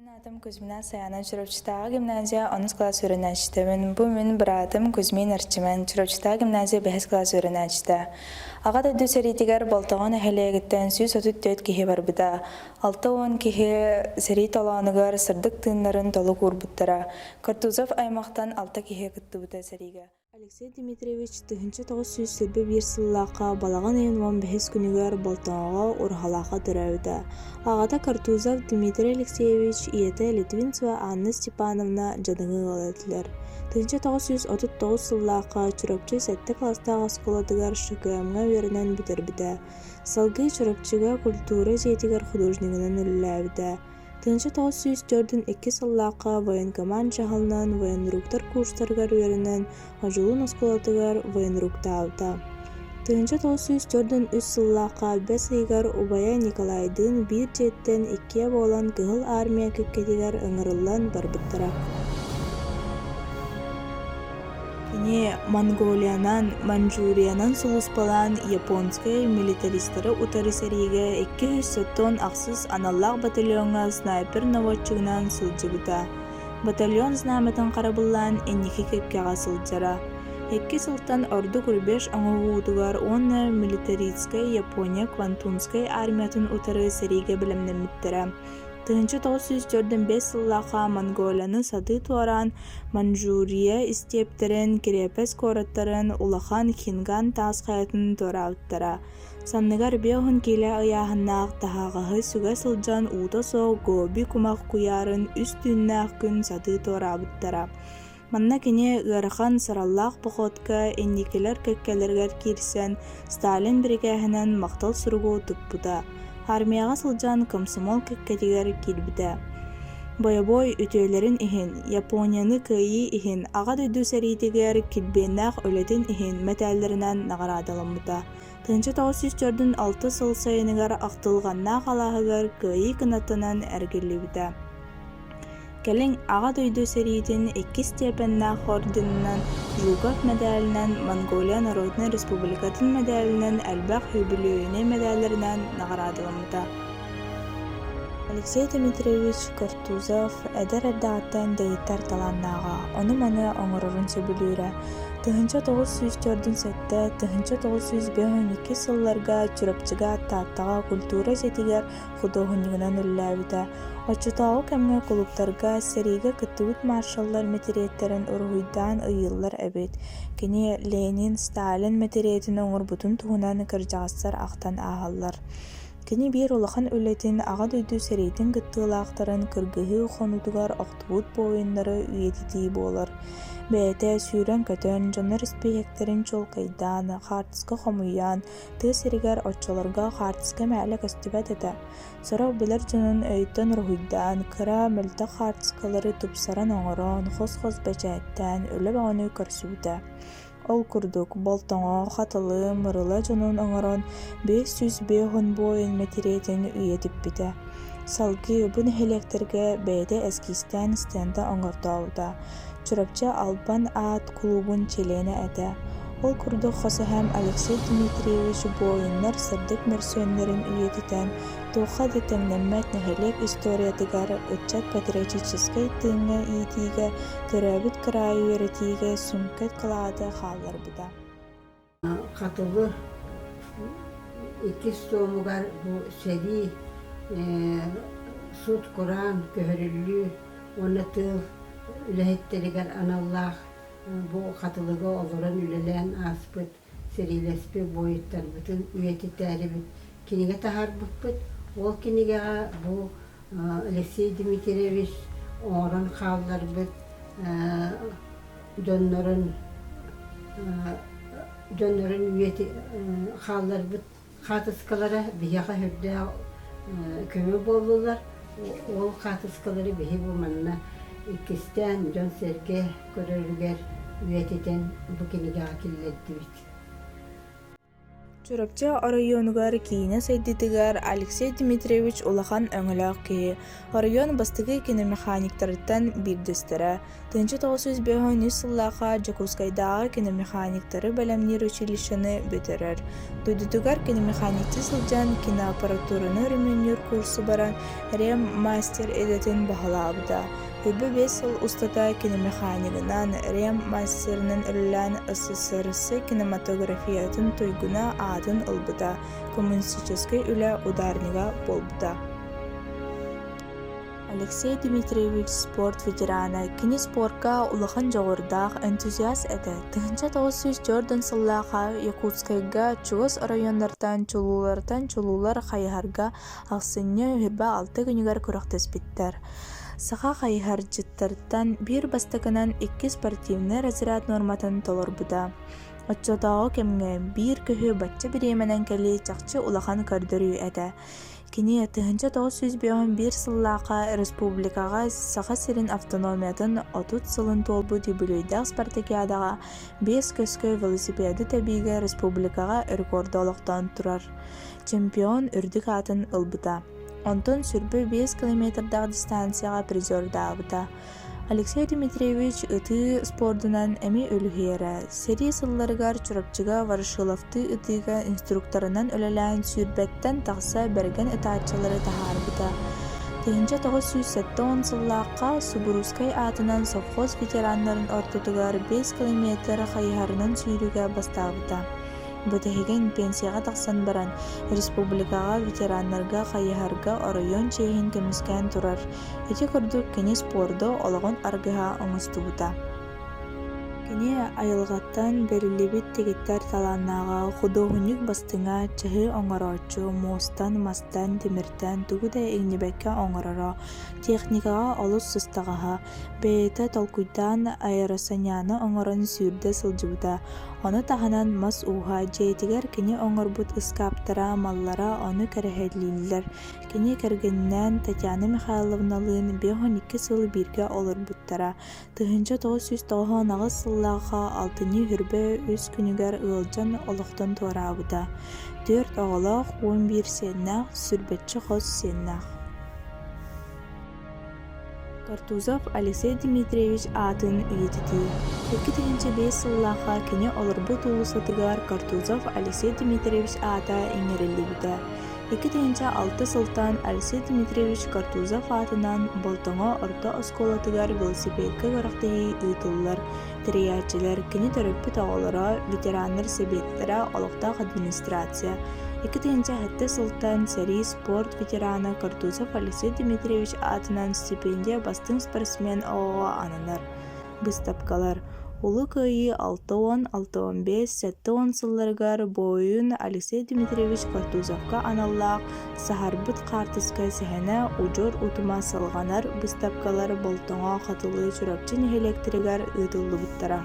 Adım Kuzьминнар Сайаана Чурапчыдағы гимназия 10 класс уерэнээччилэрэ. Бу мен братым Кузьмин Эрчимэн Чурапчыдағы гимназия 5 класс уерэнээччилэрэ. Ага дөдүү сэритигер болтоғон эхелегіттен сүйс отут дөт кихи барбыда. 6-10 кихи сэрии толааныгар сырдык тыыннарын толу курбуттара. Картузов аймақтан 6 кихи кыттыбыта сэриге. Алексей Дмитриевич тыһынчы 941 сыллааққа балаган айын 15 күнігер болтоғо урхалааққа дырауыда. Ағата Картузов Дмитрий Алексеевич иеті Литвинцева Анна Степановна жадыңы ғалатылар. Тыһынчы 939 сыллааққа Чурапчы 7 класстағы сколадыгар шықымға верінен бітірбіді. Салгы Чурапчыға культура жетігер художнигінен үліләуді. Тыһынчы 904 2 сыллааққа военкоманд жағылынан военруктар курстаргар верінен ажулун осколатыгар военруктауыда. Тыһынчы 904 3 сыллааққа 5 ыйгар Убая Николайдын 1 жеттен 2 болан кыһыл армия кеккетигер ыңырылан барбыттара. Кини Монголиянан, Манчжуриянан сулуспалан японскай милитаристары утары сэриге 200 ақсыз аналлаах батальонга снайпер наводчигынан сылжыбыта. Батальон знаметін қарабылан эннихи кепкеға сылжара. 2 сылтан орду күрбеш аңығуытыгар уонна милитаристскай Япония квантунскай армиятын утары сэриге білімнеміттірі. Тыһынчы 904 сыллааққа Монголияны саты туаран Манчжурия истептерин кэрэ5э кораттарын улахан хинган таасқаятын туарауыттара. Санныгар беохын келе аяғыннаақ тахағығы сүгэ сылжан уыта соқ гоби кумақ куярын үстүннаақ күн саты туарауыттара. Манна кене ғархан сараллаақ бұқотка энникелер кеккелергер кирсен Сталин бригахынан мақтал сұрғу тұппыда. Армияға сылжан комсомол кеккетигер килбіді. Бойобой өтөйлерін ихин, Японияны кыайыы ихин, аға дөйдүү сэритигер килбеннақ өлетін ихин мәтәллерінен нағарадалымыда. Тыһынчы 904 6 сыл сайыныгар ақтылғаннақ алағығар кыайыы кынатынан әргелі. Келин аға дөйдүү сэритин 2 степеннақ орденынан Жуков медалінен, Монголия Народный Республикатын медалінен, әлбәқ юбилейіне медалерінен нағарадылымыда. Алексей Дмитриевич Картузов әдір-әддағаттан дәйттар таланнаға, оны маны оңырырын сөбілірі. Тыһынчы 904 сәтті, тыһынчы 952 сылларга Чурапчыга аттаттаға культура жетігер художнигынан үлләуді. Очутауы кәмге клубтарға сэриге кыттыбыт маршаллар метериеттерін ұрғыйдан ыйыллар әбет. Кені Ленин, Сталин метериетін оңыр бұтын туғынан кіржағыстар ақтан ағалар. Кені бір улахан өлетін аға дөйді сэритін кыттылақтарын кыргыһы қонутығар оқтыбыт бойындары үйететей болар. Бәйті сүйрен көтөн, жонар іспейектерін чолқайдан, қартысқа қомуян, тығы сэригер отчоларға қартысқа мәлі көстібәт еді. Сора білер жонын өйттен рухуйдан, кыра мүлті қартысқалары тұпсаран оңырон, қос-қос бәжәттен өлі бағыны көрсуді. Ол күрдік, болтаңа, қатылы, мұрыла жонын оңырон 505 бойын метериетін үйетіп біді. Салғы бұн электерге бәйді әскистен стенда оңырдауыда. Чурапчы албан аат клубун челені әді. Ол күрдік қосы әм Алексей Дмитриевич бойыннар сырдық мерсионлерін үйетітен тоқа детемнеммет нәхелек историятыгар ұтчат патриотическай тыңға иетіге кэрэ5э кырайыы өретіге сүмкет қылады қалар бұда. Қатылы 2 стомугар bu сэрии суд Kur'an көһөрүлүү уонна тыл үлэһиттеригер аналлаах бу қатылыга олорон үлэлээн ааспыт сэрилэспи бойуттарбытын үйэтитээрибит киниге тахарбыппыт ол кинигега бу Алексей Дмитриевич оорон хаалларбыт дьоннорун үйэти хаалларбыт хатыскалара бияга хүрдэ көмө болдулар ол хатыскалары бихи бу манна иккистен жон серге көрөрүгер үйетитен бу кинигега киллеттибит. Чурапчы районугар кийине сайдытыгар Алексей Дмитриевич улахан өңөлөк кии. Район бастыгы киномеханиктарыттан бирдестере. 1905 сыллаха Жакускайдагы киномеханиктары бәлемнир училищаны бөтерер. Дудутугар киномеханикти сылжан киноаппаратураны ремонер курсы баран рем мастер эдетін бахалабыда. Үбі 5 сыл устата киномеханикынан рем мастернын үлілән СССР кинематографиятын туйгуна аатын ылбыта, коммунистической үлі ударнига болбыта. Алексей Дмитриевич спорт ветераны, кини спортка улахан жоғырдақ энтузиаст әді. 1904 сыллаға Якутскайга Чугас районлардан чулулар хайхарға ақсыны хүрбі 6 күнігер күрақтес біттер. Саха хайхаржыттардан бир бастакынан 2 спортивный разряд норматын толор буда. Отчотағы кемге бир көһі батча биременен кәлі чақчы улахан көрдірі әді. Кини 1901 сыллаға республикаға саха сирин автономиятын 30 сылын толбу дебілейдақ спартакиадаға 5 көскөй велосипеді тәбейге республикаға рекордолықтан тұрар. Чемпион үрдік атын ылбыта. Онтон сүрбі 5 километрдағы дистанцияға призер дағыта. Алексей Дмитриевич ыты спордунан әме өлігері. Сэрии сылларгар Чурапчыга варышылафты ытыға инструкторынан өлелән сүрбәттен тақса бәрген ытаатчылары тахарбыта. 1907 сыллаққа Субурускай аатынан совхоз ветеранларын ортотугар 5 километр хайхарынан сүйріге бастабыта. Бөтәһеген пенсияға тақсан баран, республикаға ветеранларға хайхарға район чейін көміскән тұрар. Эти көрдік кені спорды олығын арғыға оңыстыбыта. Кені айылғаттан берілебет тегеттер таланнаға, художник бастыңа чахы оңарачы, мостан, мастан, теміртен, түгіде еңнебекке оңарара, техникаға олыс сыстағаға, бәйті толкуйдан аэросаняны оңаран сүйірді сылжыбыда. Оны тағанан мас уға жейтігер кені оңарбыт ұскаптара маллара оны кәрәхәдлілер. Кені кэргэним Татьяна Михайловналын 5-12 сылы бірге олыр бұттара. 1909 сыллаға 6 хүрбе өз күнігер ұлжан олықтан туарабыда. 4 оғылақ 11 сеннақ, сүрбетші қос сеннақ. Картузов Алексей Дмитриевич атын үйетіді. 2-5 сыллаға кені олырбы туылысытығар Картузов Алексей Дмитриевич ата еңерелі біді. 2-6 сылтан Алексей Дмитриевич Картузов атынан болтыңа орта осколатығар велосипедке ғырақтығы ұйтылылар. Тіреячілер кені төріппі тағылыра ветеранлар себеттері олықтақ администрация. 2-7 сылтан сэрии спорт ветераны Картузов Алексей Дмитриевич атынан стипендия бастың спортсмен оға анылар. Быстапкалар. Улуу Кыайыы 6-10-6-15 7-10 сылларгар бойын Алексей Дмитриевич Картузовка аналлаах сахарбыт қартыска сәхәне ұжыр ұтыма салғанар быстапкалар болтыңа қатылы Чурапчы нехелектригар ұтылы бұттара.